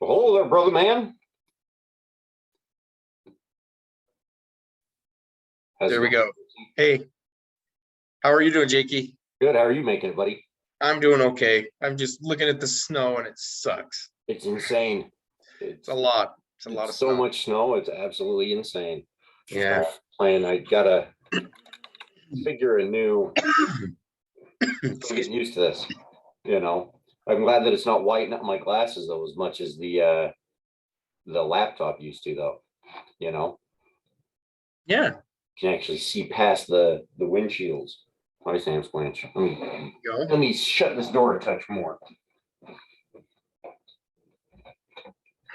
Hello there, brother man. There we go. Hey, how are you doing, Jakey? Good. How are you making it, buddy? I'm doing okay. I'm just looking at the snow and it sucks. It's insane. It's a lot. It's a lot of so snow. much snow. It's absolutely insane. Yeah. Playing. I gotta figure a new. Getting used to this. I'm glad that it's not whitening up my glasses though as much as the laptop used to though. Yeah. You can actually see past the windshields. Hi, Sam Splanch. Let me shut this door a touch more.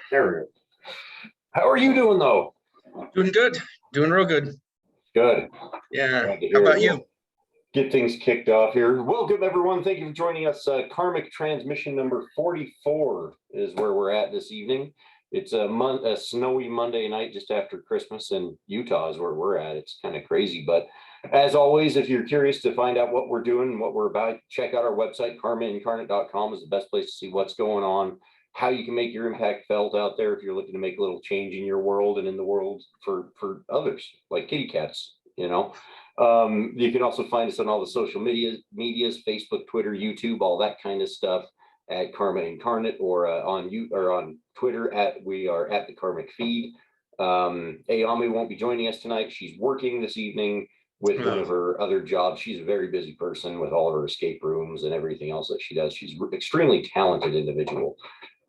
There we go. How are you doing though? Doing good. Doing real good. Good. Yeah. How about you? Get things kicked off here. Welcome everyone. Thank you for joining us. Karmic Transmission number 44 is where we're at this evening. It's a snowy Monday night just after Christmas, and Utah is where we're at. It's kind of crazy, but as always, if you're curious to find out what we're doing and what we're about, check out our website. karmaincarnate.com is the best place to see what's going on, how you can make your impact felt out there if you're looking to make a little change in your world and in the world for others, like kitty cats. You can also find us on all the social medias, Facebook, Twitter, YouTube, all that kind of stuff at Karma Incarnate, or on Twitter we are at the Karmic Feed. Ayami won't be joining us tonight. She's working this evening with one of her other jobs. She's a very busy person with all of her escape rooms and everything else that she does. She's an extremely talented individual.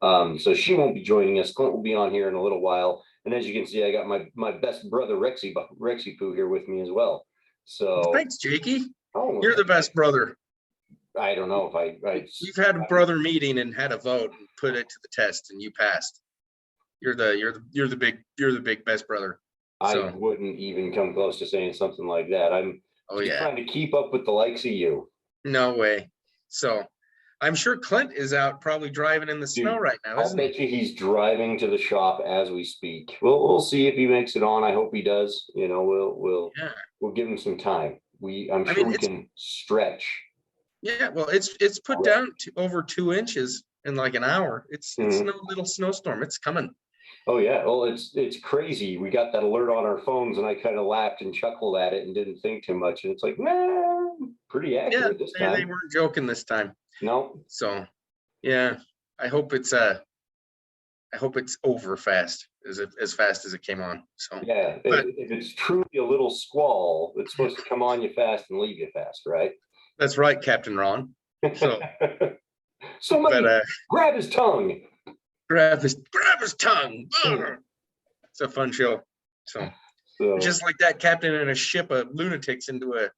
So she won't be joining us. Clint will be on here in a little while. And as you can see, I got my best brother Rexy Poo here with me as well. So thanks, Jakey. Oh, you're the best brother. I don't know if You've had a brother meeting and had a vote and put it to the test and you passed. You're the big best brother. So. I wouldn't even come close to saying something like that. I'm trying to keep up with the likes of you. No way. So I'm sure Clint is out probably driving in the snow right now, isn't he? I bet you he's driving to the shop as we speak. We'll see if he makes it on. I hope he does. We'll give him some time. I'm sure we can stretch. Yeah, well, it's put down to over 2 inches in like an hour. It's no little snowstorm. It's coming. Oh yeah, well it's crazy. We got that alert on our phones, and I kind of laughed and chuckled at it and didn't think too much. And it's like, nah, pretty accurate this time. They weren't joking this time. No. So, yeah, I hope it's over fast as fast as it came on. So yeah, if it's truly a little squall, it's supposed to come on you fast and leave you fast, right? That's right, Captain Ron. So somebody grab his tongue. Grab his tongue. It's a fun show. So just like that captain in a ship of lunatics into a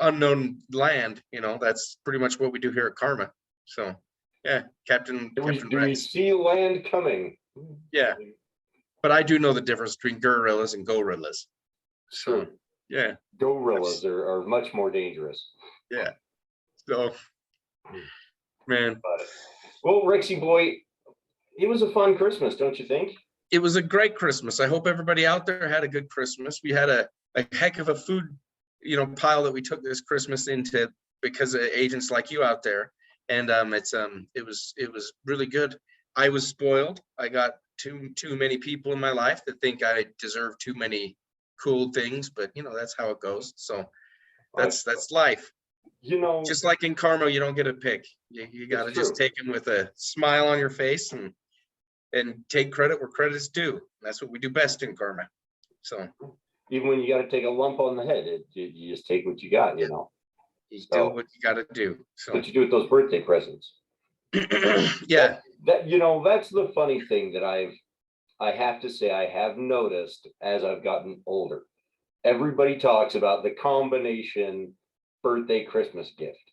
unknown land, that's pretty much what we do here at Karma. So yeah, Captain we see land coming? Yeah, but I do know the difference between gorillas and gorillas. So yeah, gorillas are much more dangerous. Yeah. So man, well, Rexy boy, it was a fun Christmas, don't you think? It was a great Christmas. I hope everybody out there had a good Christmas. We had a heck of a food, pile that we took this Christmas into because of agents like you out there. And it was really good. I was spoiled. I got too many people in my life that think I deserve too many cool things, but that's how it goes. So that's life. Just like in karma, you don't get a pick. You got to just take them with a smile on your face and take credit where credit is due. That's what we do best in karma. So even when you got to take a lump on the head, you just take what you got. You do what you got to do. So what you do with those birthday presents. Yeah, that's the funny thing that I have to say I have noticed as I've gotten older. Everybody talks about the combination birthday Christmas gift,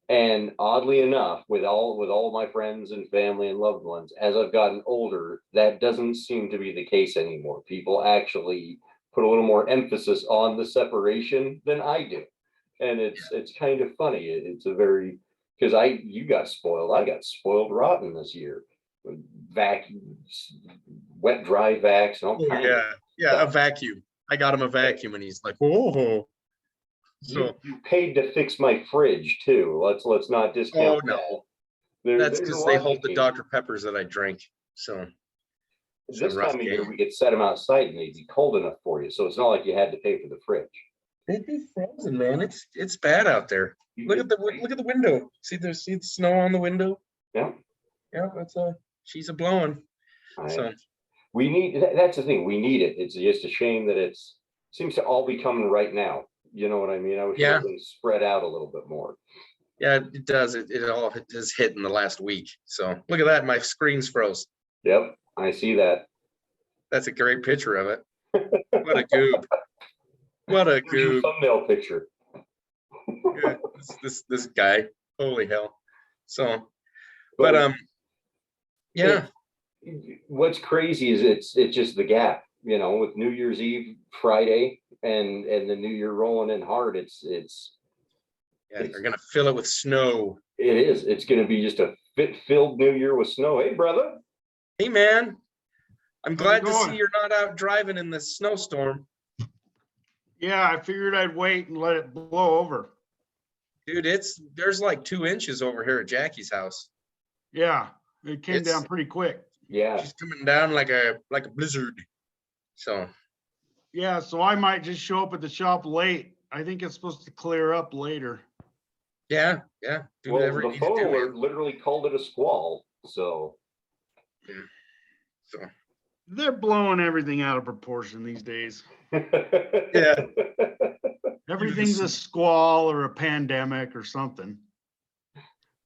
and oddly enough, with all my friends and family and loved ones, as I've gotten older, that doesn't seem to be the case anymore. People actually put a little more emphasis on the separation than I do, and it's kind of funny. It's a very, because you got spoiled. I got spoiled rotten this year. Wet dry vacs and all kinds of stuff. A vacuum. I got him a vacuum, and he's like, "Whoa." So you paid to fix my fridge too. Let's not discount. Oh no, That's There's a because they lot hold to the change. Dr. Peppers that I drink. So it's a This rough time of year, game. we could set them outside and they'd be cold enough for you. So it's not like you had to pay for the fridge. They'd be frozen, man. It's bad out there. Look at the window. See the snow on the window? Yeah. Yeah, she's a blowing. So We need, that's the thing, we need it. It's just a shame that seems to all be coming right now. You know what I mean? I wish it Yeah. had been spread out a little bit more. Yeah, it does. It all has hit in the last week. So look at that. My screen's froze. Yep, I see that. That's a great picture of it. What a goob. What a Here's your goob. thumbnail picture. Yeah, this guy. Holy hell. So, but yeah. What's crazy is it's just the gap, you know, with New Year's Eve Friday and the New Year rolling in hard. Yeah, they're gonna fill it with snow. It is. It's gonna be just a filled New Year with snow. Hey, brother. Hey, man. I'm glad to going? see you're not out driving in this snowstorm. Yeah, I figured I'd wait and let it blow over. Dude, there's like 2 inches over here at Jackie's house. Yeah, it came It's- down pretty quick. Yeah. She's coming down like a blizzard. So Yeah, so I might just show up at the shop late. I think it's supposed to clear up later. yeah. Do Well, whatever you the need to phone do, alert man. literally called it a squall. So So They're blowing everything out of proportion these days. yeah. Everything's a squall or a pandemic or something.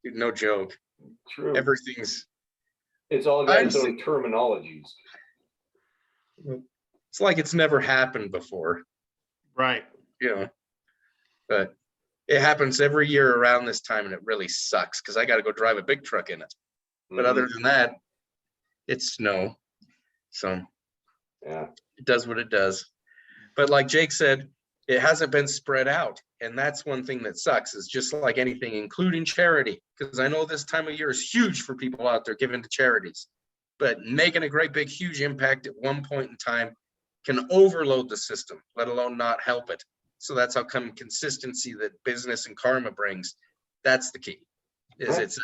Dude, no joke. True. Everything's It's all got its I'm own terminologies. it's like it's never happened before, Right. you know. But it happens every year around this time, and it really sucks because I got to go drive a big truck in it. But Mhm. other than that, it's snow. So Yeah. it does what it does. But like Jake said, it hasn't been spread out. And that's one thing that sucks, is just like anything, including charity. Because I know this time of year is huge for people out there giving to charities. But making a great big huge impact at one point in time can overload the system, let alone not help it. So that's how come consistency that business and karma brings. That's the key. Is Right. it's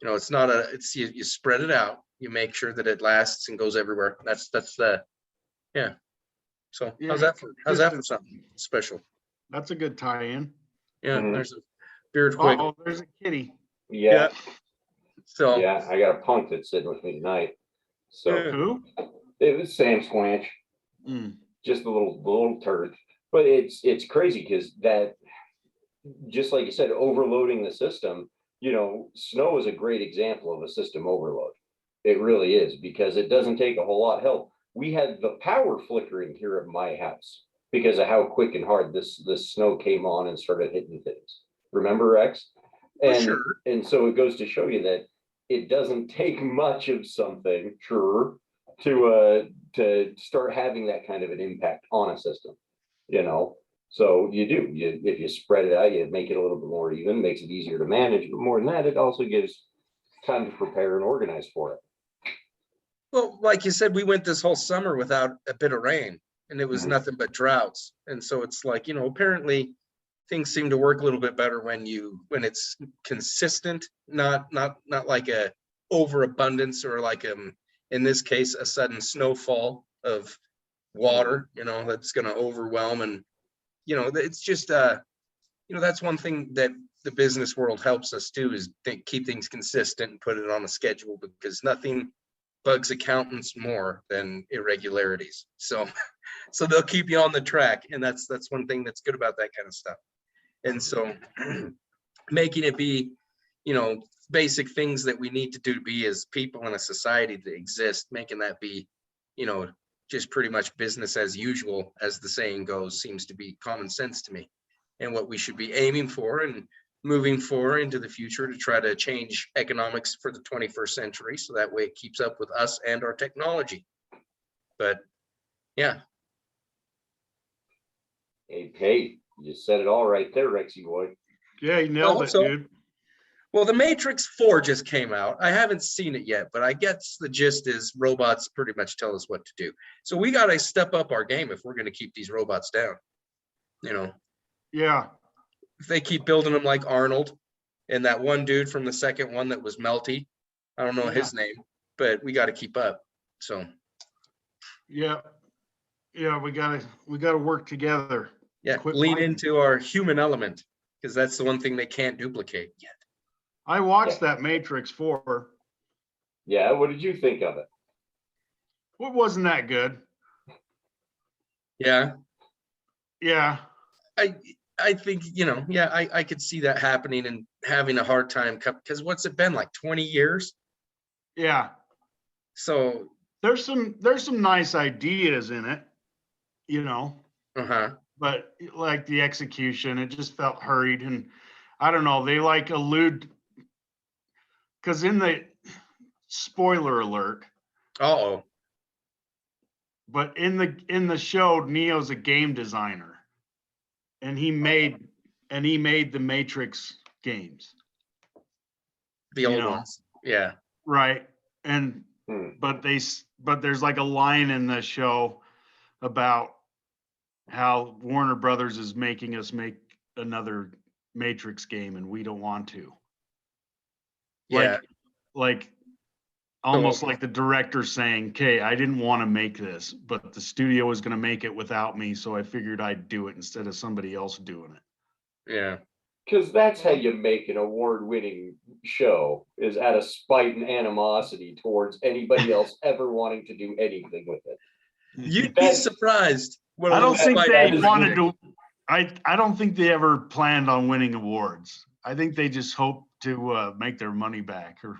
it's not it's you spread it out, you make sure that it lasts and goes everywhere. That's the yeah. So Yeah, how's that for something special? That's a good tie-in. Yeah, Mhm. there's a beard quick. Oh, there's a kitty. Yeah. So Yeah. I got a punk that's sitting with me tonight. So Yeah. Who? it was Sam Squanch, Mm. just a little turd. But it's crazy because that, just like you said, overloading the system, you know, snow is a great example of a system overload. It really is, because it doesn't take a whole lot of help. We had the power flickering here at my house because of how quick and hard this snow came on and started hitting things. Remember, Rex? For And sure. and so it goes to show you that it doesn't take much of something, sure, to start having that kind of an impact on a system, you know. So if you spread it out, you make it a little bit more even, makes it easier to manage, but more than that, it also gives time to prepare and organize for it. Well, like you said, we went this whole summer without a bit of rain, and it was Mhm. nothing but droughts. And so it's like, apparently things seem to work a little bit better when it's consistent, not like a overabundance, or like in this case a sudden snowfall of water, that's going to overwhelm. And it's just that's one thing that the business world helps us do, is keep things consistent and put it on a schedule, because nothing bugs accountants more than irregularities. So they'll keep you on the track, and that's one thing that's good about that kind of stuff. And so making it be, basic things that we need to do to be as people in a society that exist, making that be, just pretty much business as usual, as the saying goes, seems to be common sense to me, and what we should be aiming for and moving forward into the future to try to change economics for the 21st century, so that way it keeps up with us and our technology. But yeah. Hey, you said it all right there, Rexy boy. Yeah, you nailed it, Also- dude. Well, The Matrix 4 just came out. I haven't seen it yet, but I guess the gist is robots pretty much tell us what to do. So we got to step up our game if we're going to keep these robots down. Yeah. If they keep building them like Arnold, And that one dude from the second one that was melty, I don't know his name, but we got to keep up. So Yeah. Yeah, we gotta work together. yeah, Quit lean fighting. into our human element, because that's the one thing they can't duplicate yet. I watched that Matrix 4. Yeah, what did you think of it? It wasn't that good. Yeah, Yeah. I think, yeah, I could see that happening and having a hard time, because what's it been like 20 years? Yeah. So, There's some nice ideas in it, but like the execution, it just felt hurried, and I don't know, they like allude, because in the spoiler alert, uh-oh. but in the show, Neo's a game designer, and he made the Matrix games. The old ones. Yeah. Right. And but there's like a line in the show about how Warner Brothers is making us make another Matrix game and we don't want to. Yeah. Like almost like the director saying, "Okay, I didn't want to make this, but the studio was going to make it without me, so I figured I'd do it instead of somebody else doing it." Yeah. Because that's how you make an award-winning show, is out of spite and animosity towards anybody else ever wanting to do anything with it. You'd be surprised. I don't think they is wanted to. I don't think they ever planned on winning awards. I think they just hope to make their money back, or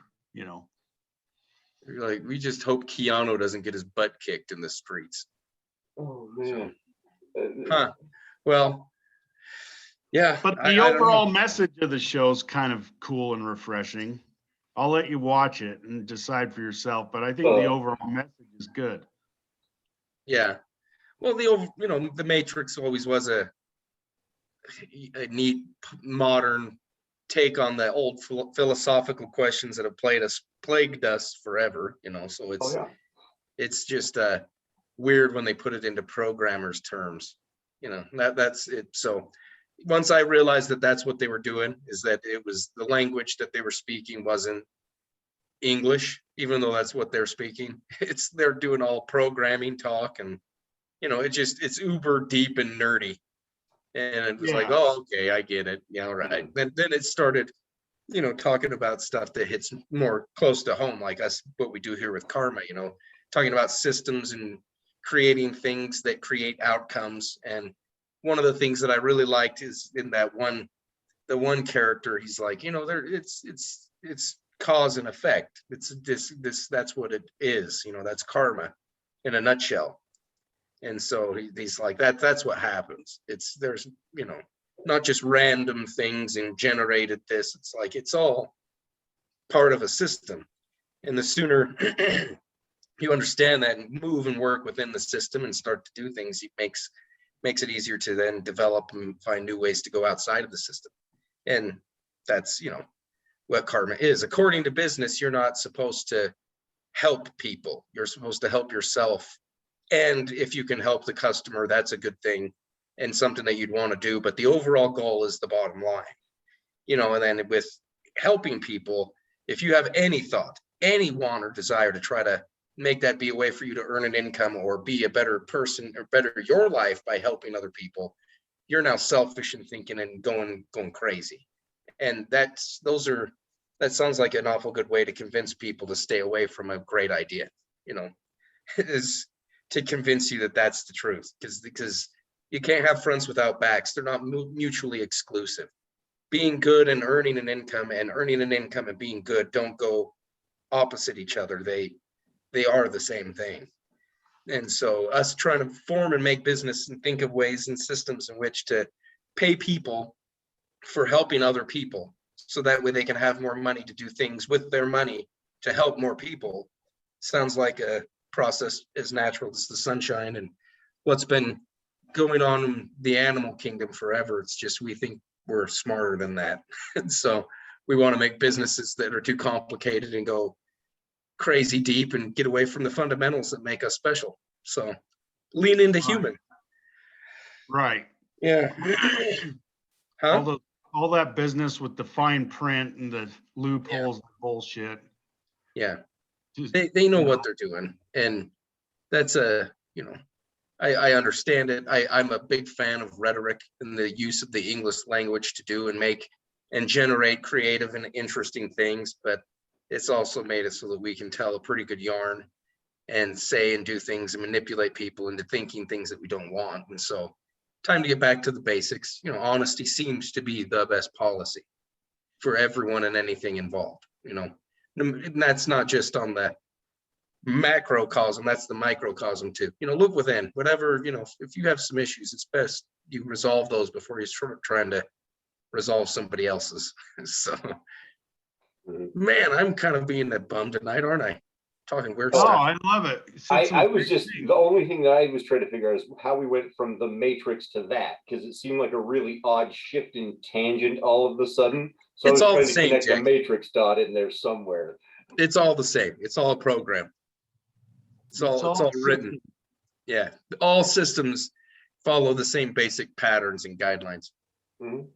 Like, we just hope Keanu doesn't get his butt kicked in the streets. Oh man. Huh. Well, yeah. But the overall message of the show is kind of cool and refreshing. I'll let you watch it and decide for yourself, but I think the overall message is good. Yeah. Well, the Matrix always was a neat modern take on the old philosophical questions that have plagued us forever, so it's just weird when they put it into programmers terms, that's it. So once I realized that that's what they were doing, is that it was the language that they were speaking wasn't English, even though that's what they're speaking. They're doing all programming talk, and it's uber deep and nerdy. And it was like, oh, okay, I get it. Yeah, all right. Then it started, talking about stuff that hits more close to home, like us, what we do here with Karma, talking about systems and creating things that create outcomes. And one of the things that I really liked is in the one character, he's like, it's cause and effect. It's that's what it is. That's karma in a nutshell. And so he's like, that's what happens. There's not just random things and generated this. It's like, it's all part of a system. And the sooner you understand that and move and work within the system and start to do things, it makes it easier to then develop and find new ways to go outside of the system. And that's, what karma is. According to business, you're not supposed to help people. You're supposed to help yourself. And if you can help the customer, that's a good thing and something that you'd want to do. But the overall goal is the bottom line, and then with helping people, if you have any thought, any want or desire to try to make that be a way for you to earn an income or be a better person or better your life by helping other people, you're now selfish and thinking and going crazy. And that sounds like an awful good way to convince people to stay away from a great idea, is to convince you that that's the truth, because you can't have friends without backs. They're not mutually exclusive. Being good and earning an income and being good don't go opposite each other. They are the same thing. And so us trying to form and make business and think of ways and systems in which to pay people for helping other people, so that way they can have more money to do things with their money to help more people, sounds like a process as natural as the sunshine and what's been going on in the animal kingdom forever. It's just we think we're smarter than that. And so we want to make businesses that are too complicated and go crazy deep and get away from the fundamentals that make us special. So lean into human. Right. Yeah. Huh? all that business with the fine print and the loopholes, and bullshit. Yeah, Just, they know what they're doing, and that's I understand it. I'm a big fan of rhetoric and the use of the English language to do and make and generate creative and interesting things, but it's also made it so that we can tell a pretty good yarn and say and do things and manipulate people into thinking things that we don't want. And so time to get back to the basics. Honesty seems to be the best policy for everyone and anything involved, and that's not just on the macrocosm, that's the microcosm too. Look within, whatever, if you have some issues, it's best you resolve those before you start trying to resolve somebody else's. So, man, I'm kind of being a bum tonight, aren't I? Talking weird oh, stuff. I love it. I was just, the only thing that I was trying to figure out is how we went from the Matrix to that, because it seemed like a really odd shift in tangent all of a sudden. So It's I was all trying the to same, connect the Jack. Matrix dot in there somewhere. It's all the same. It's all a program. It's all written. Yeah. All systems follow the same basic patterns and guidelines. Well,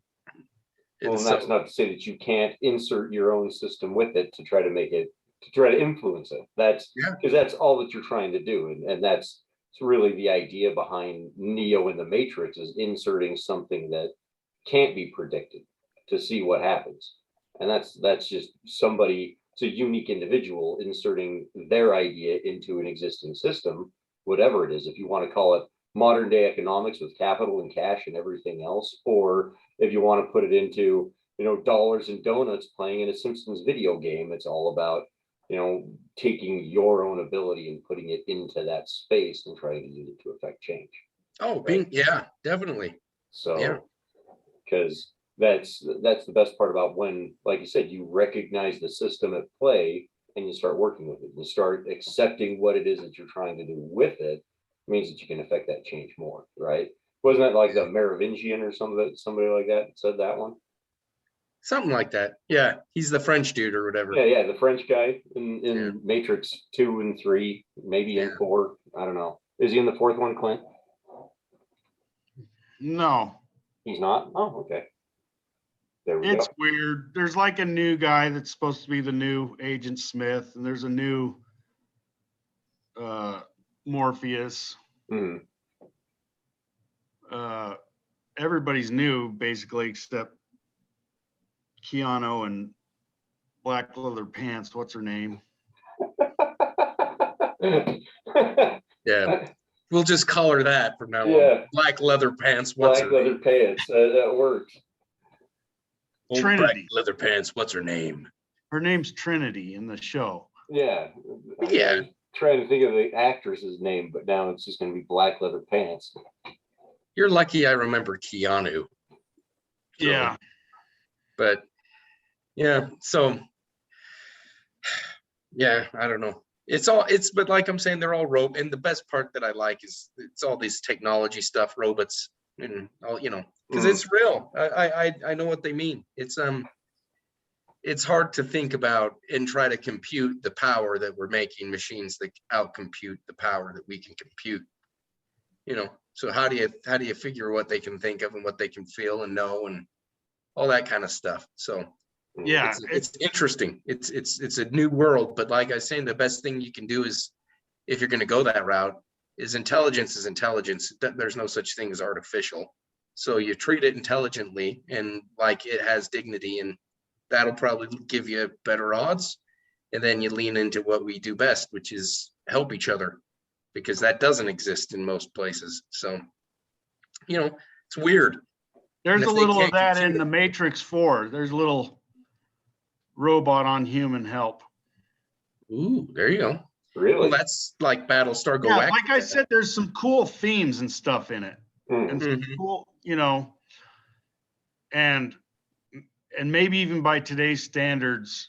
and that's not to say that you can't insert your own system with it to try to make it, to try to influence it. That's because that's all that you're trying to do. And that's really the idea behind Neo in the Matrix, is inserting something that can't be predicted to see what happens. And that's just somebody, it's a unique individual inserting their idea into an existing system, whatever it is. If you want to call it modern day economics with capital and cash and everything else, or if you want to put it into, dollars and donuts playing in a Simpsons video game, it's all about, taking your own ability and putting it into that space and trying to use it to affect change. Oh, yeah, definitely. So, because that's the best part about when, like you said, you recognize the system at play and you start working with it and start accepting what it is that you're trying to do with it, means that you can affect that change more, right? Wasn't that like the Merovingian or somebody like that said that one? Something like that. Yeah, he's the French dude or whatever. Yeah, the French guy in Matrix 2 and 3, maybe in 4. I don't know. Is he in the 4th one, Clint? No. He's not? Oh, okay. There we go. It's weird. There's like a new guy that's supposed to be the new Agent Smith, and there's a new Morpheus. Everybody's new basically except Keanu and Black Leather Pants. What's her name? Yeah, we'll just call her that from now on. Black Leather Pants. Black Leather Pants. That works. Trinity. Black Leather Pants. What's her name? Her name's Trinity in the show. Yeah. Yeah. Trying to think of the actress's name, but now it's just going to be Black Leather Pants. You're lucky I remember Keanu. Yeah. But yeah, so yeah, I don't know. But like I'm saying, they're all and the best part that I like is it's all these technology stuff, robots and all, because it's real. I know what they mean. It's hard to think about and try to compute the power that we're making machines that outcompute the power that we can compute. So how do you figure what they can think of and what they can feel and know and all that kind of stuff? So yeah, it's interesting. It's a new world, but like I was saying, the best thing you can do is, if you're going to go that route, is intelligence is intelligence. There's no such thing as artificial. So you treat it intelligently and like it has dignity, and that'll probably give you better odds. And then you lean into what we do best, which is help each other, because that doesn't exist in most places. So, it's weird. There's a little of that in the Matrix 4. There's a little robot on human help. Ooh, there you go. Really? Well, that's like Battlestar Galactica. Yeah, like I said, there's some cool themes and stuff in it. And some cool, and maybe even by today's standards,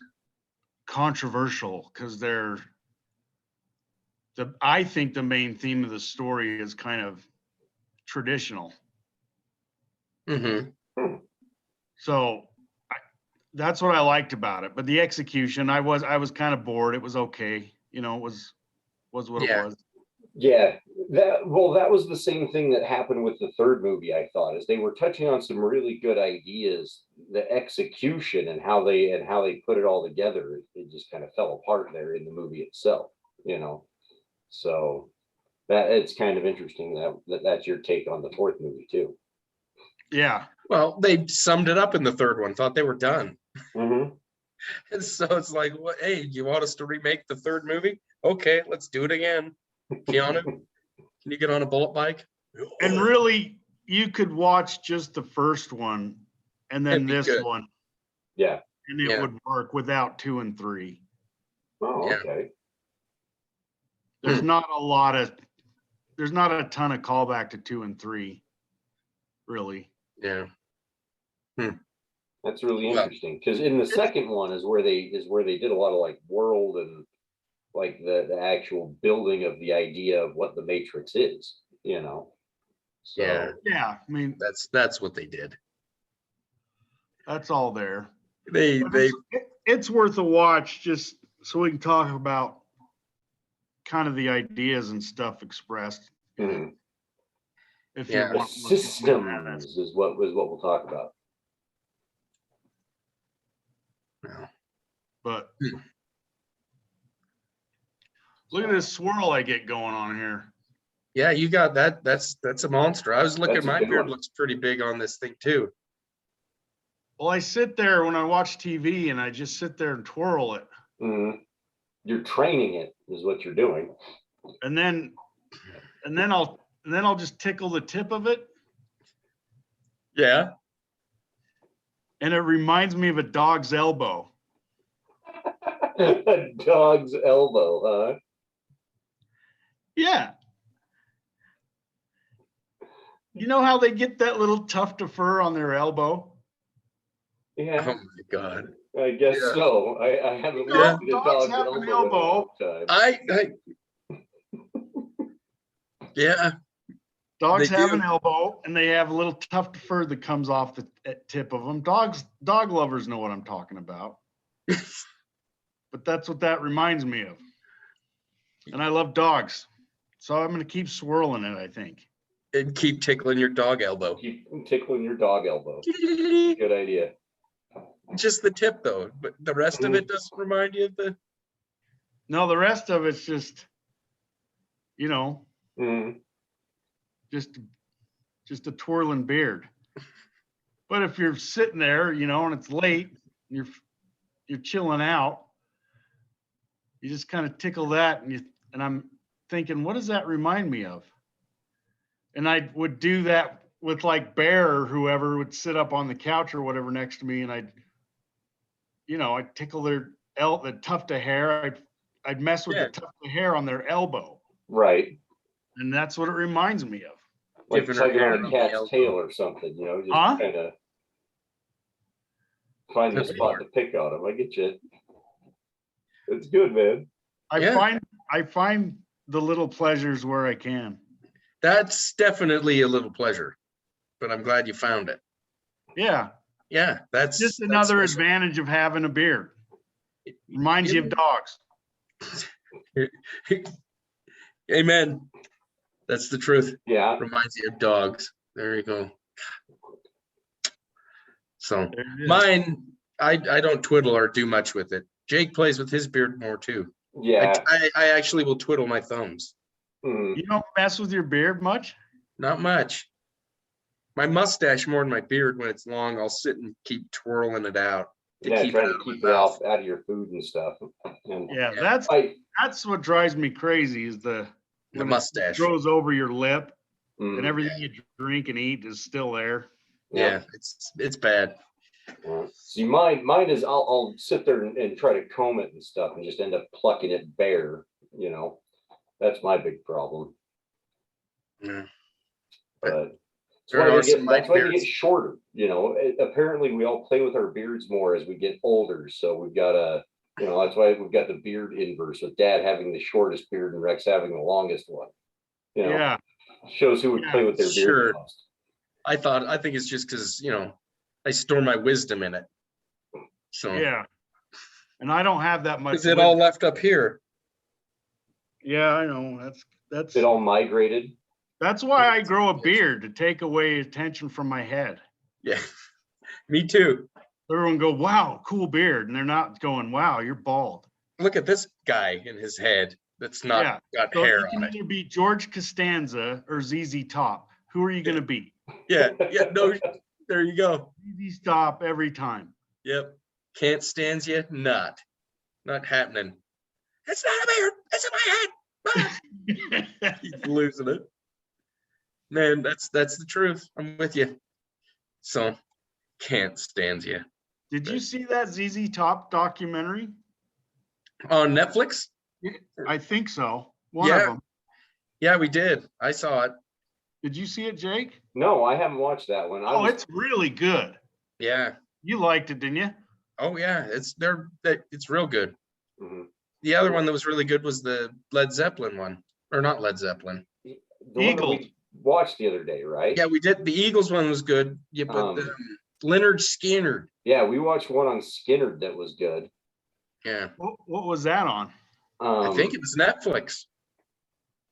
controversial, because I think the main theme of the story is kind of traditional. So that's what I liked about it. But the execution, I was kind of bored. It was okay. It was what it was. Yeah, that was the same thing that happened with the third movie, I thought, is they were touching on some really good ideas. The execution and how they put it all together, it just kind of fell apart there in the movie itself, you know. So that it's kind of interesting that's your take on the fourth movie too. Yeah. Well, they summed it up in the third one, thought they were done. Mm-hmm. And so it's like, well, hey, you want us to remake the third movie? Okay, let's do it again. Keanu, can you get on a bullet bike? And really, you could watch just the first one and then It'd be this good. one, Yeah. and it Yeah. would work without 2 and 3. Oh, Yeah. okay. There's not a ton of callback to 2 and 3, really. Yeah. That's really Well, interesting because in the second one is where they did a lot of like world and like the actual building of the idea of what the Matrix is, you know. So Yeah. Yeah, I mean, That's what they did. that's all there. They It's worth a watch just so we can talk about kind of the ideas and stuff expressed. mhm. If Yeah. you The want to look into that. systems is what we'll talk about. well, But look at this swirl I get going on here. yeah, you got that. That's a monster. I was looking, That's a my good beard one. looks pretty big on this thing too. Well, I sit there when I watch TV and I just sit there and twirl it. Mhm. You're training it is what you're doing. And then I'll just tickle the tip of it. Yeah. And it reminds me of a dog's elbow. A dog's elbow, huh? Yeah. You know how they get that little tuft of fur on their elbow? Yeah, Oh my God. I guess Yeah. so. I haven't You know, looked at a dogs dog's have elbow an in a long elbow. time. Yeah. Dogs They have do. an elbow and they have a little tuft of fur that comes off the tip of them. Dog lovers know what I'm talking about. But that's what that reminds me of. And I love dogs. So I'm going to keep swirling it, I think. And keep tickling your dog elbow. Keep tickling your dog elbow. Good idea. Just the tip though, but the rest of it doesn't remind you of the. No, the rest of it's just, you know, Mhm. just a twirling beard. But if you're sitting there, you know, and it's late, and you're chilling out, you just kind of tickle that, and I'm thinking, what does that remind me of? And I would do that with like Bear or whoever would sit up on the couch or whatever next to me, and I'd tickle the tuft of hair. I'd mess with Yeah. the tuft of hair on their elbow, Right. and that's what it reminds me of. Like Giving her tugging hair on on a the cat's elbow. tail or something, you know, just Huh? kind of find the That's spot to pick on him. I get you. It's good, man. Yeah. I find the little pleasures where I can. That's definitely a little pleasure, but I'm glad you found it. Yeah. Yeah, that's Just that's another special. advantage of having a beard. Reminds you of dogs. Amen. That's the truth. Yeah. Reminds you of dogs. There you go. So There it is. mine, I don't twiddle or do much with it. Jake plays with his beard more too. Yeah. I actually will twiddle my thumbs. Mhm. You don't mess with your beard much? Not much. My mustache more than my beard when it's long. I'll sit and keep twirling it out to Yeah, keep trying it to out of my keep it mouth. out of your food and stuff. And Yeah, Yeah. that's what drives me crazy is The when it mustache. grows over your lip and mhm. everything you drink and eat is still there. Yeah, it's bad. Yeah. See, mine is I'll sit there and try to comb it and stuff and just end up plucking it bare, you know. That's my big problem. Yeah. But There are some that's why they beards. get shorter, you know. Apparently we all play with our beards more as we get older. So we've got that's why we've got the beard inverse with Dad having the shortest beard and Rex having the longest one. You know, Yeah. shows who would play with their beard Sure. the most. I think it's just because, I store my wisdom in it. So Yeah. And I don't have that much. is it all left up here? Yeah, I know. It all migrated. That's why I grow a beard, to take away attention from my head. Yeah, me too. Everyone go, wow, cool beard. And they're not going, wow, you're bald. Look at this guy in his head that's not got So hair you can on it. either be George Costanza or ZZ Top. Who are you going to be? Yeah, no, there you go. ZZ Top every time. Yep. Can't stand you. Not happening. It's not a beard. It's in my head. Ah! He's losing it. Man, that's the truth. I'm with you. So can't stand you. Did you see that ZZ Top documentary? On Netflix? I think so. One Yeah. of them. Yeah, we did. I saw it. Did you see it, Jake? No, I haven't watched that one. Oh, it's really good. Yeah. You liked it, didn't you? Oh yeah. It's real good. Mhm. The other one that was really good was the Led Zeppelin one. Or not Led Zeppelin. The one that we watched the other day, right? Yeah, we did. The Eagles one was good. Yeah, but Leonard Skinner. Yeah, we watched one on Skinner that was good. Yeah. What was that on? I think it was Netflix.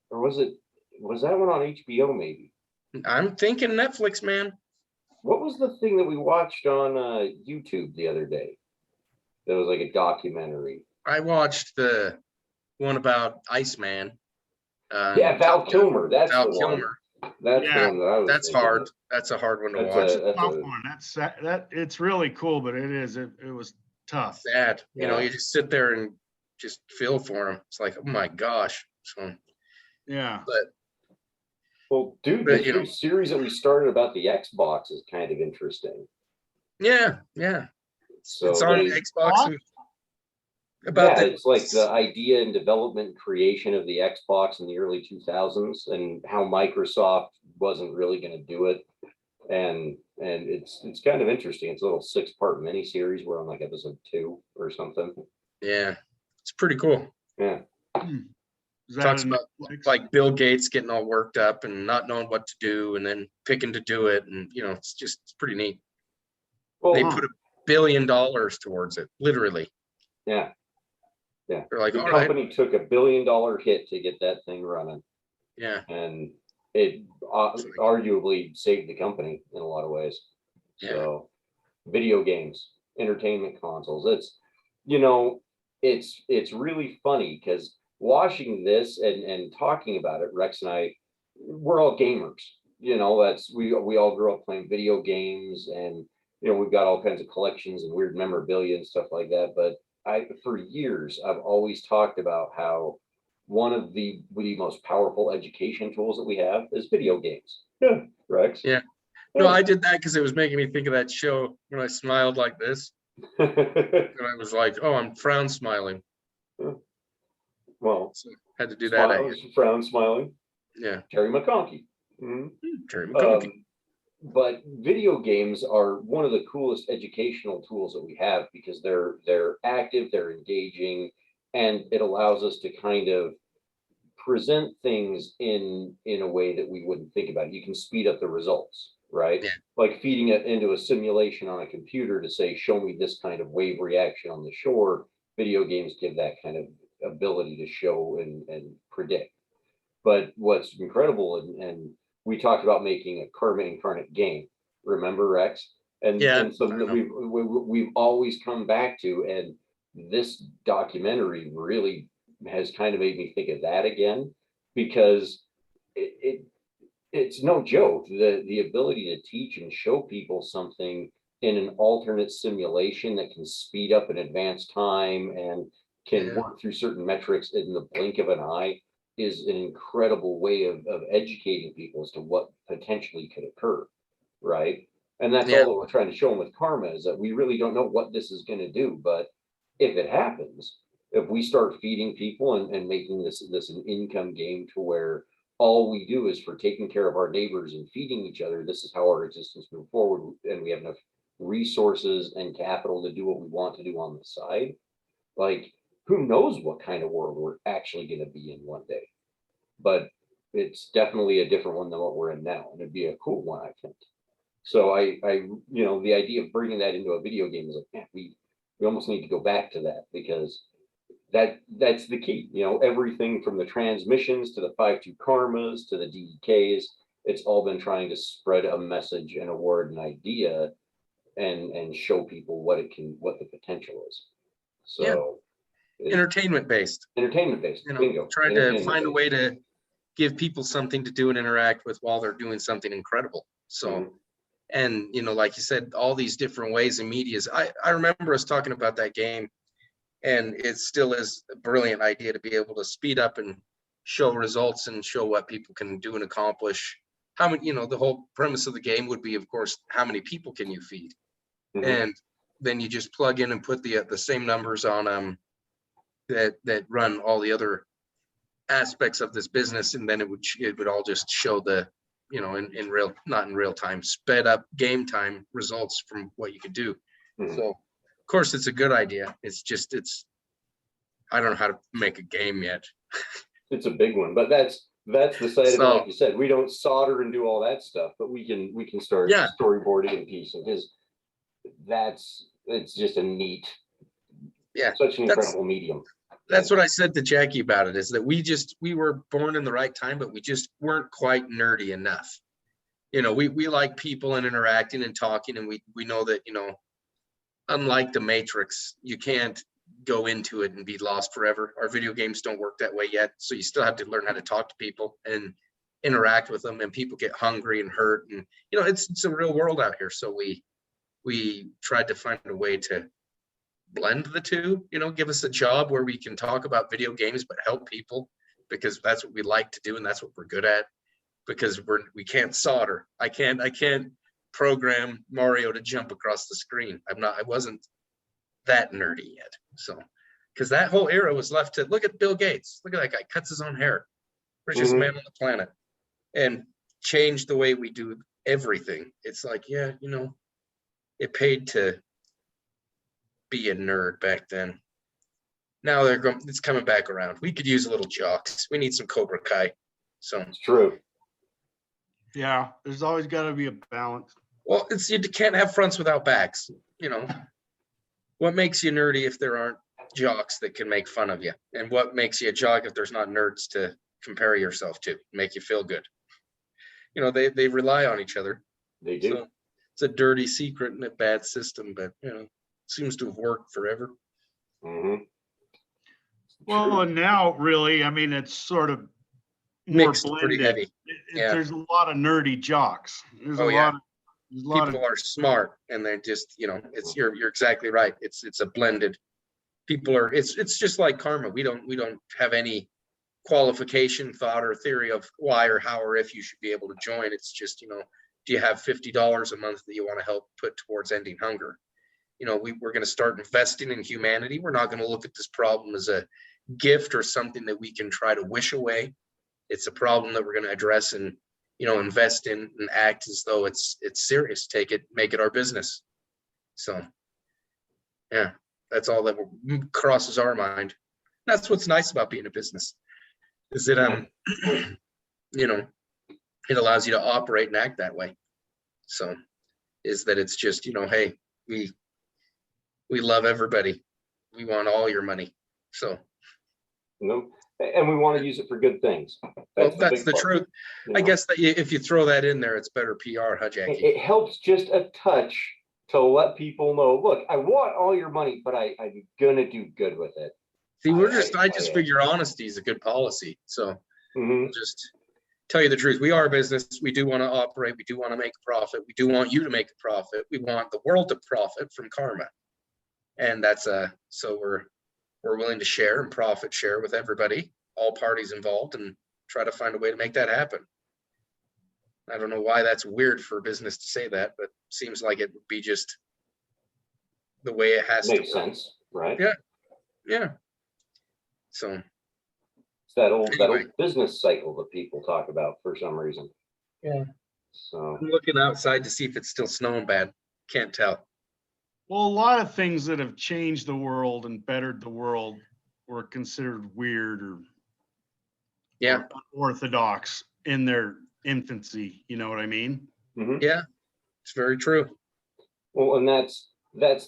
Or was that one on HBO maybe? I'm thinking Netflix, man. What was the thing that we watched on YouTube the other day? That was like a documentary. I watched the one about Iceman. Yeah, Val Kilmer. That's Val the one. Kilmer. That's the one that I was. That's thinking hard. of. That's a hard one to That's watch. Tough one. That it's really cool, but it was tough. Sad. You know, Yeah. you just sit there and just feel for him. It's like, oh my gosh. So, Yeah. Well, dude, But, the you know. new series that we started about the Xbox is kind of interesting. yeah. So It's on they- Xbox. And it's like the idea and development and creation of the Xbox in the early 2000s and how Microsoft wasn't really going to do it. And it's kind of interesting. It's a little 6-part miniseries. We're on like episode 2 or something. Yeah. It's pretty cool. Yeah. Is that Talks on about Netflix? like Bill Gates getting all worked up and not knowing what to do and then picking to do it. And, you know, it's pretty neat. Well, They put $1 billion towards it, literally. yeah. They're like, The all right. company took $1 billion hit to get that thing running, Yeah. and it arguably saved the company in a lot of ways. Yeah. So, video games, entertainment consoles. It's really funny because watching this and talking about it, Rex and I, we're all gamers. You know, that's we all grew up playing video games, and we've got all kinds of collections and weird memorabilia and stuff like that. But for years, I've always talked about how one of the most powerful education tools that we have is video games. Yeah, Rex. Yeah. No, I did that because it was making me think of that show when I smiled like this. And I was like, oh, I'm frown smiling. Well, So I had to do that. Frown smiling. Yeah. Terry McConkey. Mhm. Terry McConkey. But video games are one of the coolest educational tools that we have because they're active, they're engaging, and it allows us to kind of present things in a way that we wouldn't think about. You can speed up the results, right? Yeah. Like feeding it into a simulation on a computer to say, show me this kind of wave reaction on the shore. Video games give that kind of ability to show and predict. But what's incredible, and we talked about making a Karma Incarnate game, remember, Rex? And something that we've always come back to, and this documentary really has kind of made me think of that again, because it's no joke. The ability to teach and show people something in an alternate simulation that can speed up and advance time and can work through certain metrics in the blink of an eye is an incredible way of educating people as to what potentially could occur, right? And that's all that we're trying to show them with Karma, is that we really don't know what this is going to do, but if it happens, if we start feeding people and making this an income game to where all we do is for taking care of our neighbors and feeding each other, this is how our existence moves forward, and we have enough resources and capital to do what we want to do on the side, like, who knows what kind of world we're actually going to be in one day. But it's definitely a different one than what we're in now, and it'd be a cool one, I think. So I the idea of bringing that into a video game is like, man, we almost need to go back to that, because that's the key. You know, everything from the transmissions to the 5-2 karmas to the DEKs, it's all been trying to spread a message and a word and idea and show people what the potential is. So Entertainment based, entertainment based, you know, bingo. trying to find a way to give people something to do and interact with while they're doing something incredible. So, and, you know, like you said, all these different ways and medias. I remember us talking about that game, and it still is a brilliant idea to be able to speed up and show results and show what people can do and accomplish. How many, you know, the whole premise of the game would be, of course, how many people can you feed? And then you just plug in and put the same numbers on that run all the other aspects of this business, and then it would all just show the, you know, in real, not in real time, sped up game time results from what you could do. So of course it's a good idea. It's just, I don't know how to make a game yet. It's a big one, but that's the side of it. Like you said, we don't solder and do all that stuff, but we can start storyboarding and piecing, because it's just a neat, such an incredible medium. That's what I said to Jackie about it, is that we were born in the right time, but we just weren't quite nerdy enough. You know, we like people and interacting and talking, and we know that, you know, unlike the Matrix, you can't go into it and be lost forever. Our video games don't work that way yet. So you still have to learn how to talk to people and interact with them, and people get hungry and hurt. And, you know, it's a real world out here. So we tried to find a way to blend the two, you know, give us a job where we can talk about video games, but help people, because that's what we like to do. And that's what we're good at, because we can't solder. I can't program Mario to jump across the screen. I wasn't that nerdy yet. So, because that whole era was left to, look at Bill Gates, look at that guy, cuts his own hair, richest man on the planet, and changed the way we do everything. It's like, yeah, you know, it paid to be a nerd back then. Now it's coming back around. We could use a little jocks. We need some Cobra Kai. So it's true. Yeah, there's always got to be a balance. Well, you can't have fronts without backs. You know, what makes you nerdy if there aren't jocks that can make fun of you? And what makes you a jock if there's not nerds to compare yourself to, make you feel good? You know, they rely on each other. They do. So it's a dirty secret and a bad system, but, you know, seems to have worked forever. Well, and now really, I mean, it's sort of more mixed, blended. pretty heavy. There's a lot of nerdy jocks. There's a lot people are smart, and they're just, you know, it's you're exactly right. It's a blended. People are. It's just like karma. We don't have any qualification, thought, or theory of why or how or if you should be able to join. It's just, you know, do you have $50 a month that you want to help put towards ending hunger? You know, we're going to start investing in humanity. We're not going to look at this problem as a gift or something that we can try to wish away. It's a problem that we're going to address and, you know, invest in and act as though it's serious. Take it, make it our business. So, yeah, that's all that crosses our mind. That's what's nice about being a business, is that, you know, it allows you to operate and act that way. So, is that it's just, you know, hey, we love everybody. We want all your money. So, and we want to use it for good things. That's the truth. You know? I guess that if you throw that in there, it's better PR, huh, Jackie? It helps just a touch to let people know, look, I want all your money, but I'm gonna do good with it. See, I just figure honesty is a good policy. So just tell you the truth. We are a business. We do want to operate. We do want to make a profit. We do want you to make a profit. We want the world to profit from karma. And that's so we're willing to share and profit share with everybody, all parties involved, and try to find a way to make that happen. I don't know why that's weird for a business to say that, but seems like it would be just the way it has to make sense, right? Yeah. So it's that old business cycle that people talk about for some reason. Yeah. So I'm looking outside to see if it's still snowing bad. Can't tell. Well, a lot of things that have changed the world and bettered the world were considered weird or unorthodox in their infancy. You know what I mean? Yeah, it's very true. Well, and that's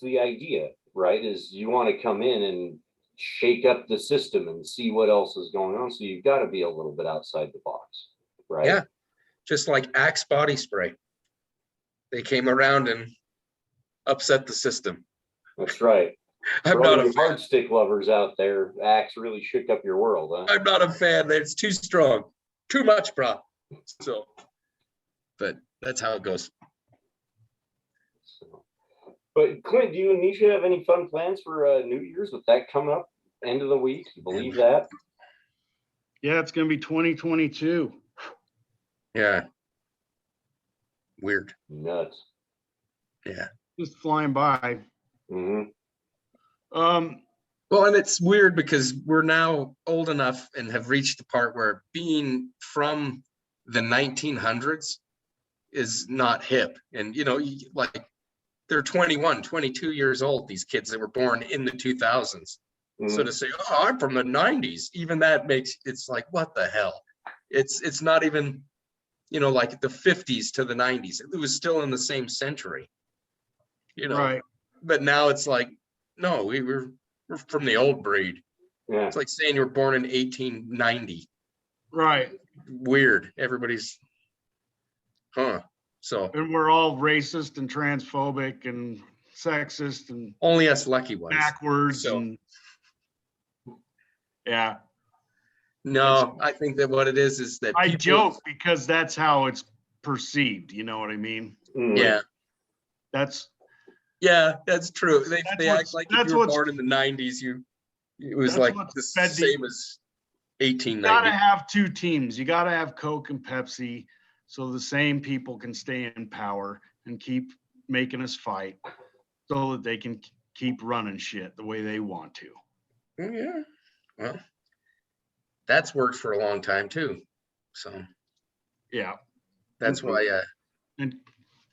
the idea, right? Is you want to come in shake up the system and see what else is going on. So you've got to be a little bit outside the box, right? Yeah, just like Axe body spray. They came around and upset the system. That's right. I'm For all not a you fan. hard stick lovers out there, Axe really shook up your world, huh? I'm not a fan. It's too strong, too much, bro. So, but that's how it goes. So, but Clint, do you and Nisha have any fun plans for New Year's with that coming up end of the week? You believe that? Yeah, it's gonna be 2022. Yeah. Weird. Nuts. Yeah. Just flying by. Mm-hmm. Well, and it's weird because we're now old enough and have reached the part where being from the 1900s is not hip. And, you know, like they're 21, 22 years old, these kids that were born in the 2000s. Mm-hmm. So to say, oh, I'm from the 90s, even that makes, it's like, what the hell? It's not even, you know, like the 50s to the 90s. It was still in the same century, you know. Right. But now it's like, no, we're from the old breed. Yeah. It's like saying you were born in 1890. Right. Weird. Everybody's, So And we're all racist and transphobic and sexist and only us lucky ones. backwards. So- And yeah. No, I think that what it is that I people- joke because that's how it's perceived. You know what I mean? Mhm. Yeah, That's that's true. They That's act what's- like if that's you were what's- born in the 90s, it was That's like what's the fed to same you. as you 1890. gotta have two teams. You gotta have Coke and Pepsi so the same people can stay in power and keep making us fight so that they can keep running shit the way they want to. Yeah, well, that's worked for a long time too. So Yeah. that's Mhm. why, And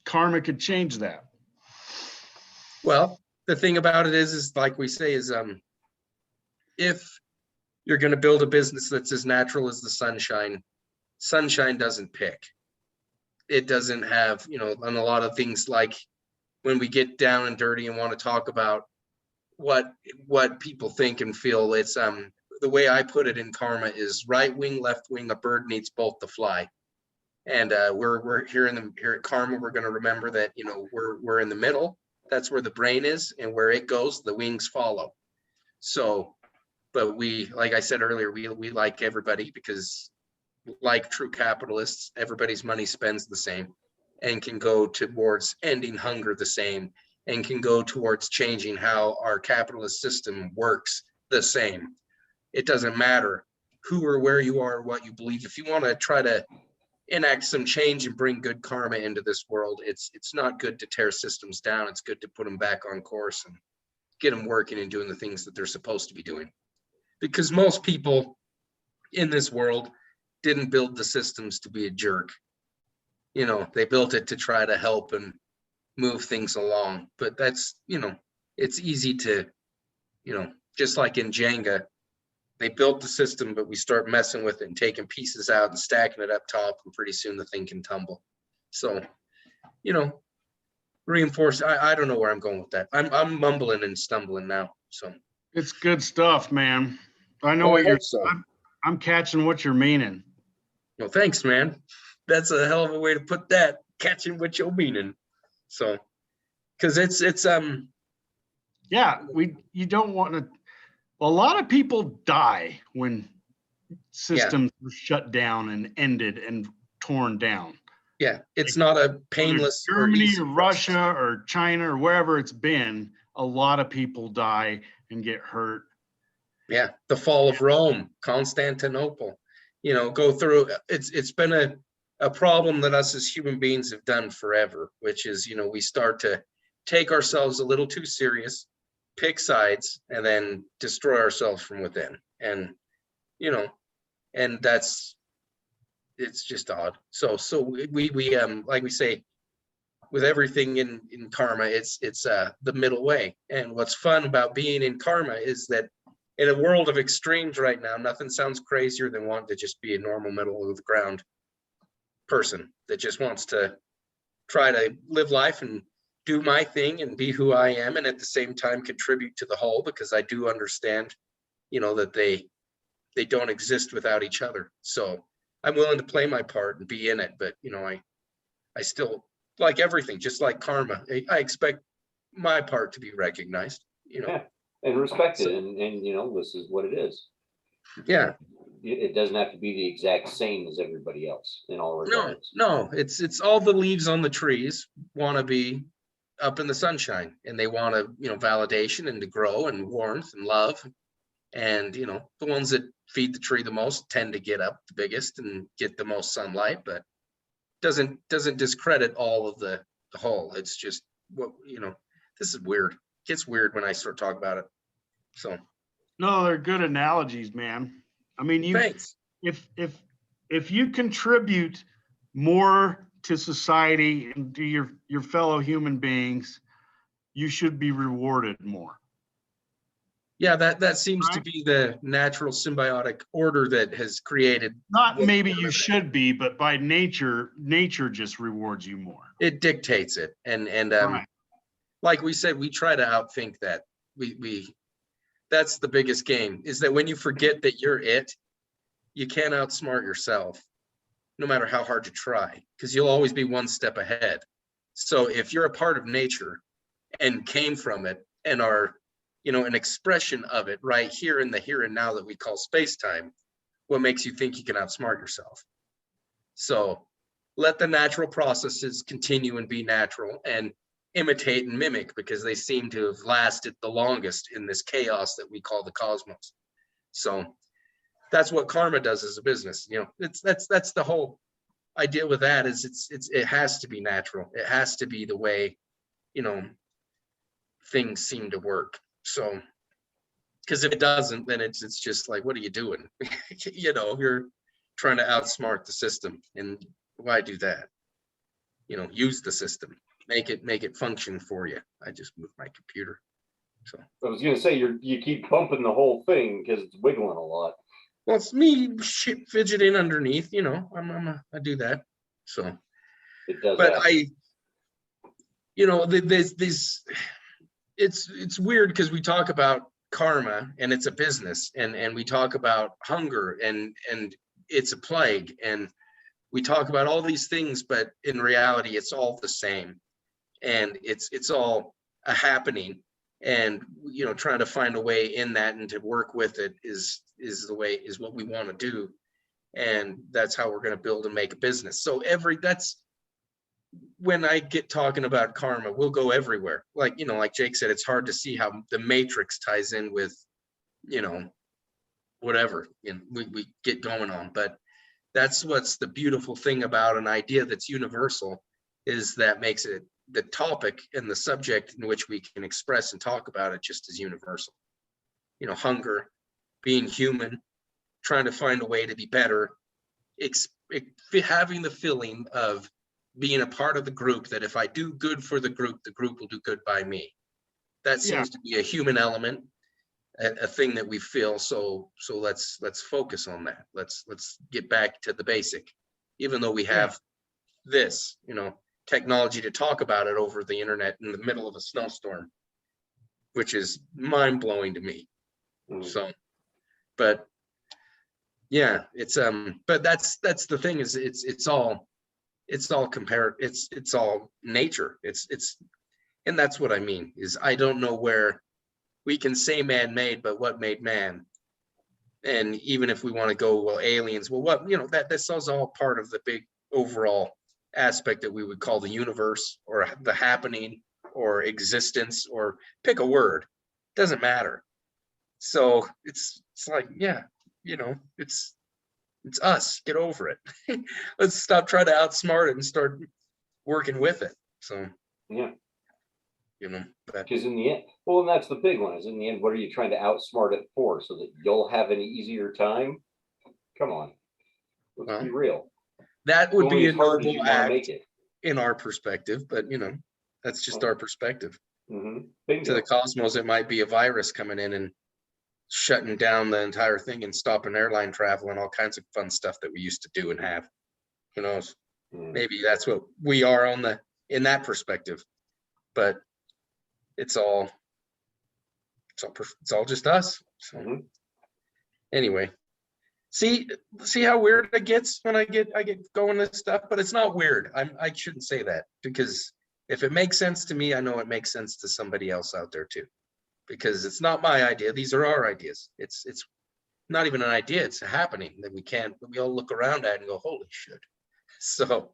karma could change that. well, the thing about it is like we say is, if you're going to build a business that's as natural as the sunshine doesn't pick. It doesn't have, you know, and a lot of things like when we get down and dirty and want to talk about what people think and feel, it's the way I put it in karma is right wing, left wing, a bird needs both to fly. And we're here at karma, we're going to remember that, you know, we're in the middle. That's where the brain is, and where it goes, the wings follow. So, but we, like I said earlier, we like everybody because, like true capitalists, everybody's money spends the same and can go towards ending hunger the same and can go towards changing how our capitalist system works the same. It doesn't matter who or where you are or what you believe. If you want to try to enact some change and bring good karma into this world, it's not good to tear systems down. It's good to put them back on course and get them working and doing the things that they're supposed to be doing. Because most people in this world didn't build the systems to be a jerk. You know, they built it to try to help and move things along. But that's, you know, it's easy to, you know, just like in Jenga, they built the system, but we start messing with it and taking pieces out and stacking it up top, and pretty soon the thing can tumble. So, you know, reinforce. I don't know where I'm going with that. I'm mumbling and stumbling now. So It's good stuff, man. I know Oh, I what you're hope so. I'm catching what you're meaning. Well, thanks, man. That's a hell of a way to put that. Catching what you're meaning. So, because it's Yeah, you don't want to. A lot of people die when systems were shut down and ended and torn down. yeah, it's not a Whether painless it's Germany easy or process. Russia or China or wherever it's been, a lot of people die and get hurt. Yeah, the fall of Rome, Constantinople, you know, go through. It's been a problem that us as human beings have done forever, which is, you know, we start to take ourselves a little too serious, pick sides, and then destroy ourselves from within. And, you know, and it's just odd. So we like we say, with everything in karma, it's the middle way. And what's fun about being in karma is that in a world of extremes right now, nothing sounds crazier than wanting to just be a normal middle of the ground person that just wants to try to live life and do my thing and be who I am, and at the same time contribute to the whole, because I do understand that they don't exist without each other. So I'm willing to play my part and be in it, but I still, like everything, just like karma, I expect my part to be recognized, Yeah, and respected, So- and this is what it is. Yeah. It doesn't have to be the exact same as everybody else in all regards. No, it's all the leaves on the trees want to be up in the sunshine, and they want to, validation and to grow and warmth and love. And, the ones that feed the tree the most tend to get up the biggest and get the most sunlight, but doesn't discredit all of the whole. It's just what, this is weird. It gets weird when I start talking about it. So. No, they're good analogies, man. I mean, Thanks. if you contribute more to society and to your fellow human beings, you should be rewarded more. Yeah, that seems to Right. be the natural symbiotic order that has created. Not maybe you should be, but by nature just rewards you more. It dictates it, and Right. like we said, we try to outthink that. We that's the biggest game, is that when you forget that you're it, you can't outsmart yourself, no matter how hard you try, because you'll always be one step ahead. So if you're a part of nature and came from it and are, an expression of it right here in the here and now that we call space-time, what makes you think you can outsmart yourself? So let the natural processes continue and be natural, and imitate and mimic, because they seem to have lasted the longest in this chaos that we call the cosmos. So that's what karma does as a business. That's the whole idea with that, is it has to be natural. It has to be the way, things seem to work. So, because if it doesn't, then it's just like, what are you doing? You're trying to outsmart the system, and why do that? Use the system, make it function for you. I just moved my computer. So I was gonna say you keep bumping the whole thing because it's wiggling a lot. well, it's me fidgeting underneath, I do that. So, It does. but happen. there's this, it's weird because we talk about karma and it's a business, and we talk about hunger and it's a plague, and we talk about all these things, but in reality, it's all the same, and it's all a happening. And trying to find a way in that and to work with it is what we want to do, and that's how we're going to build and make a business. So that's when I get talking about karma, we'll go everywhere. Like Jake said, it's hard to see how the matrix ties in with whatever we get going on, but that's what's the beautiful thing about an idea that's universal, is that makes it the topic and the subject in which we can express and talk about it just as universal. Hunger, being human, trying to find a way to be better, having the feeling of being a part of the group, that if I do good for the group will do good by me. That seems to be a human element, a thing that we feel. So let's focus on that. Let's get back to the basic, even though we have this, technology to talk about it over the internet in the middle of a snowstorm, which is mind-blowing to me. So, but yeah, it's but that's the thing, is it's all compared, it's all nature. It's and that's what I mean, is I don't know where we can say man-made, but what made man? And even if we want to go, well, aliens, well, what, that's all part of the big overall aspect that we would call the universe, or the happening, or existence, or pick a word, doesn't matter. So it's like, it's us. Get over it. Let's stop trying to outsmart it and start working with it. So Yeah. But Because in the end, well, and that's the big one, is in the end, what are you trying to outsmart it for? So that you'll have an easier time? Come on. Let's be real. that would be a hard as you noble want to act make it. in our perspective, but that's just our perspective. Mm-hmm. To the cosmos, it might be a virus coming in and shutting down the entire thing and stopping airline travel and all kinds of fun stuff that we used to do and have. Who knows? Maybe that's what we are in that perspective. But it's all just us. So. anyway, see how weird it gets when I get going this stuff, but it's not weird. I shouldn't say that, because if it makes sense to me, I know it makes sense to somebody else out there too, because it's not my idea. These are our ideas. It's not even an idea. It's a happening that we all look around at and go, holy shit. So,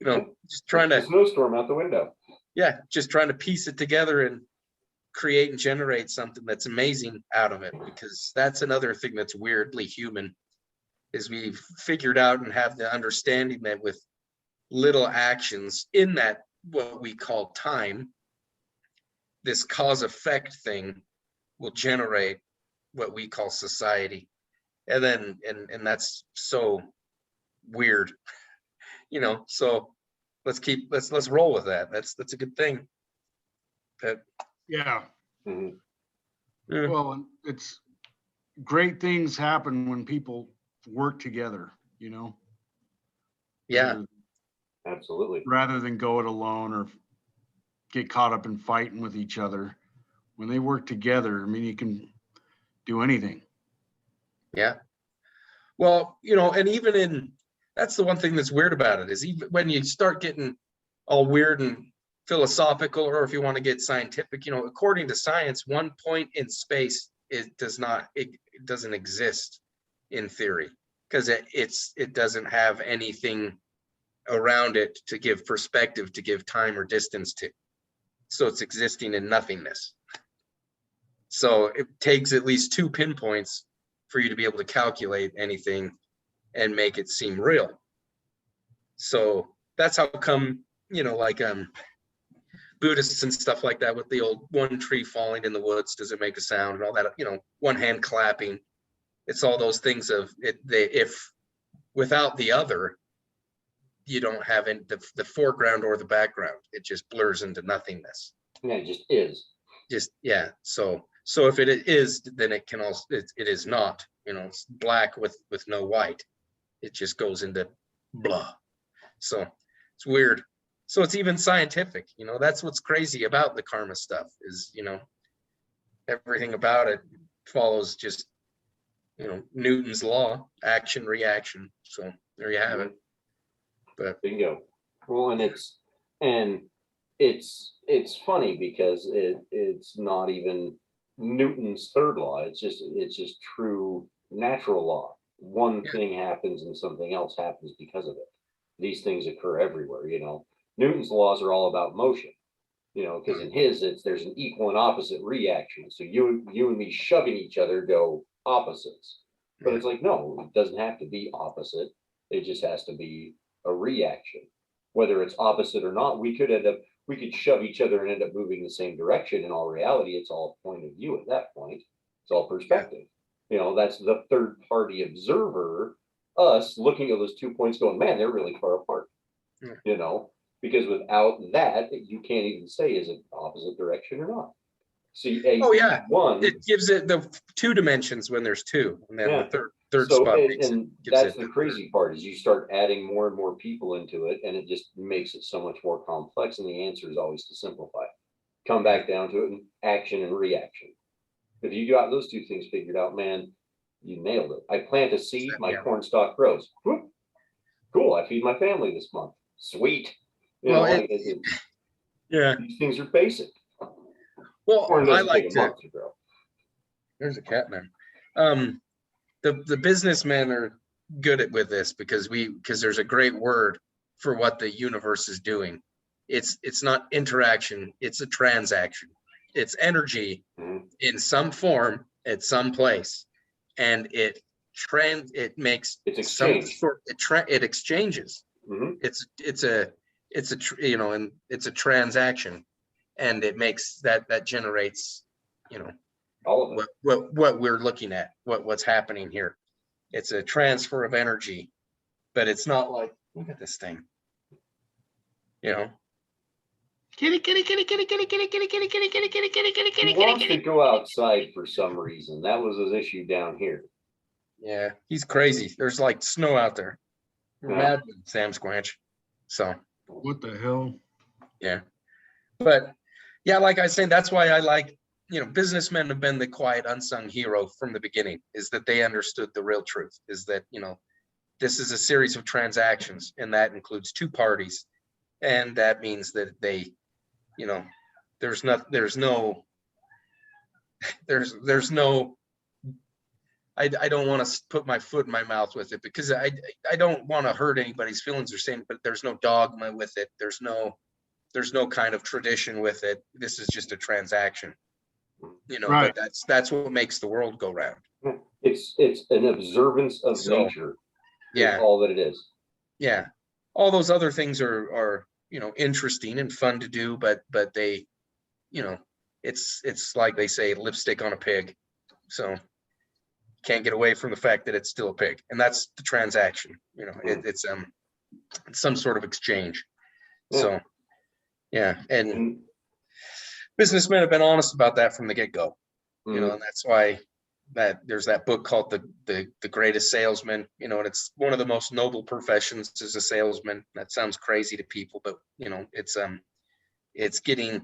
just trying to snowstorm out the window. Yeah, just trying to piece it together and create and generate something that's amazing out of it, because that's another thing that's weirdly human, is we've figured out and have the understanding that with little actions in that what we call time, this cause effect thing will generate what we call society. And then and that's so weird, so let's roll with that. That's a good thing. Yeah. Mhm. Yeah. Well, it's great things happen when people work together, Yeah. Absolutely. rather than go it alone or get caught up in fighting with each other. When they work together, I mean, you can do anything. Yeah. Well, and even that's the one thing that's weird about it, is even when you start getting all weird and philosophical, or if you want to get scientific, according to science, one point in space, it doesn't exist in theory, because it doesn't have anything around it to give perspective, to give time or distance to. So it's existing in nothingness. So it takes at least 2 pinpoints for you to be able to calculate anything and make it seem real. So that's how come, like Buddhists and stuff like that, with the old one tree falling in the woods, does it make a sound, and all that, one hand clapping. It's all those things of it. If without the other, you don't have the foreground or the background. It just blurs into nothingness. Yeah, it just is. Yeah. So if it is, then it can also, it is not, it's black with no white. It just goes into blah. So it's weird. So it's even scientific, that's what's crazy about the karma stuff, is, everything about it follows just, Newton's law, action, reaction. So there you have it. But bingo. Well, and it's funny because it's not even Newton's third law. It's just true natural law. One thing happens and something else happens because of it. These things occur everywhere, Newton's laws are all about motion, because in his, there's an equal and opposite reaction. So you and me shoving each other go opposites. But it's like, no, it doesn't have to be opposite. It just has to be a reaction. Whether it's opposite or not, we could shove each other and end up moving the same direction. In all reality, it's all point of view at that point. It's all perspective. That's the third party observer, us looking at those 2 points going, man, they're really far apart. Because without that, you can't even say, is it opposite direction or not? See, one, it gives it the 2 dimensions when there's 2, and then the third so, spot and that's the crazy part, is you start adding more and more people into it, and it just makes it so much more complex. And the answer is always to simplify. Come back down to it, and action and reaction. If you got those 2 things figured out, man, you nailed it. I plant a seed, my corn stalk grows. Whoop. Cool, I feed my family this month. Sweet. These things are basic. Well, I like to. There's a cat, man. The businessmen are good with this, because there's a great word for what the universe is doing. It's not interaction, it's a transaction. It's energy in some form at some place, and it makes exchange. It exchanges. It's a transaction, and it makes that generates, all of it. What we're looking at, what's happening here. It's a transfer of energy, but it's not like, look at this thing, Kitty, kitty, kitty, kitty, kitty, kitty, kitty, kitty, kitty, kitty, kitty, kitty, kitty, kitty, He wants to go outside for some reason. That was his issue down here. Yeah, he's crazy. There's like snow out there. We're mad with Sam Squanch. So what the hell? Yeah. But yeah, like I was saying, that's why I like businessmen have been the quiet unsung hero from the beginning, is that they understood the real truth, is that, this is a series of transactions, and that includes two parties. And that means that they, there's no, I don't want to put my foot in my mouth with it, because I don't want to hurt anybody's feelings or saying, but there's no dogma with it. There's no kind of tradition with it. This is just a transaction, Right. but that's what makes the world go round. It's an observance of nature. Yeah. All that it is. Yeah. All those other things are, interesting and fun to do, but they, it's like they say, lipstick on a pig. So can't get away from the fact that it's still a pig, and that's the transaction. It's some sort of exchange. Yeah. So yeah, and businessmen have been honest about that from the get-go. And that's why that there's that book called the Greatest Salesman, and it's one of the most noble professions as a salesman. That sounds crazy to people, but it's getting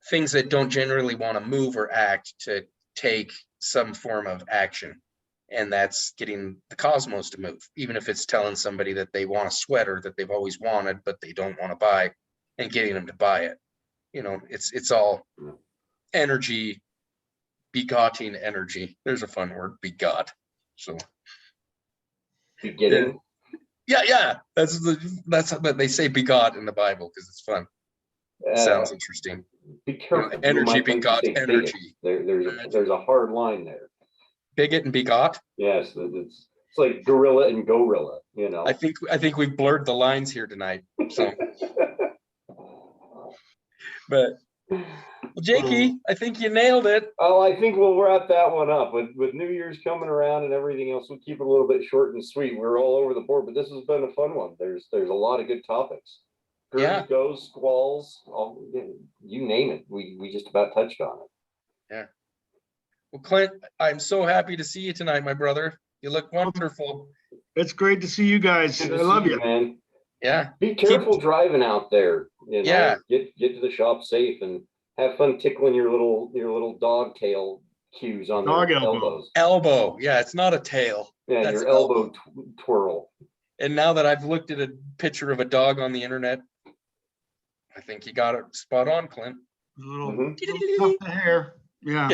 things that don't generally want to move or act to take some form of action. And that's getting the cosmos to move, even if it's telling somebody that they want a sweater that they've always wanted, but they don't want to buy, and getting them to buy it. It's all energy, begotten energy. There's a fun word, begot. So begetting. Yeah. That's what they say, begot, in the Bible, because it's fun. Sounds interesting. Be careful. Energy begot energy. There's a hard line there. Bigot and begot. Yes, it's like gorilla and gorilla. I think we've blurred the lines here tonight. So, but well, Jakey, I think you nailed it. Oh, I think we'll wrap that one up. With New Year's coming around and everything else, we'll keep it a little bit short and sweet. We're all over the board, but this has been a fun one. There's a lot of good topics. Yeah. Goes, squalls, you name it. We just about touched on it. Yeah. Well, Clint, I'm so happy to see you tonight, my brother. You look wonderful. It's great to see you guys. I love you, man. Yeah. Be careful driving out there. Yeah. Get to the shop safe and have fun tickling your little dog tail cues on their elbows. Elbow. Yeah, it's not a tail. Yeah, your elbow twirl. And now that I've looked at a picture of a dog on the internet, I think you got it spot on, Clint. A little tuft of hair. Yeah.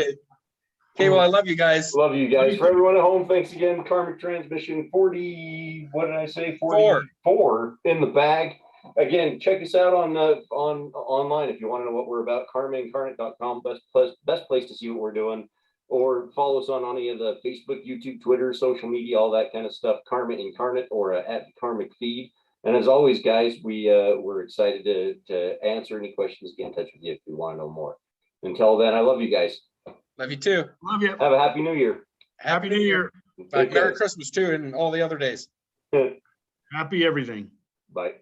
Okay, well, I love you guys. Love you guys. For everyone at home, thanks again. Karmic Transmission 40, what did I say? 44 in the bag. Again, check us out on online if you want to know what we're about. karmaincarnate.com, best place to see what we're doing. Or follow us on any of the Facebook, YouTube, Twitter, social media, all that kind of stuff. Karma Incarnate or at Karmic Feed. And as always, guys, we're excited to answer any questions, get in touch with you if you want to know more. Until then, I love you guys. Love you too. Love you. Have a happy New Year. Happy New Year. Merry Christmas too, and all the other days. Happy everything. Bye.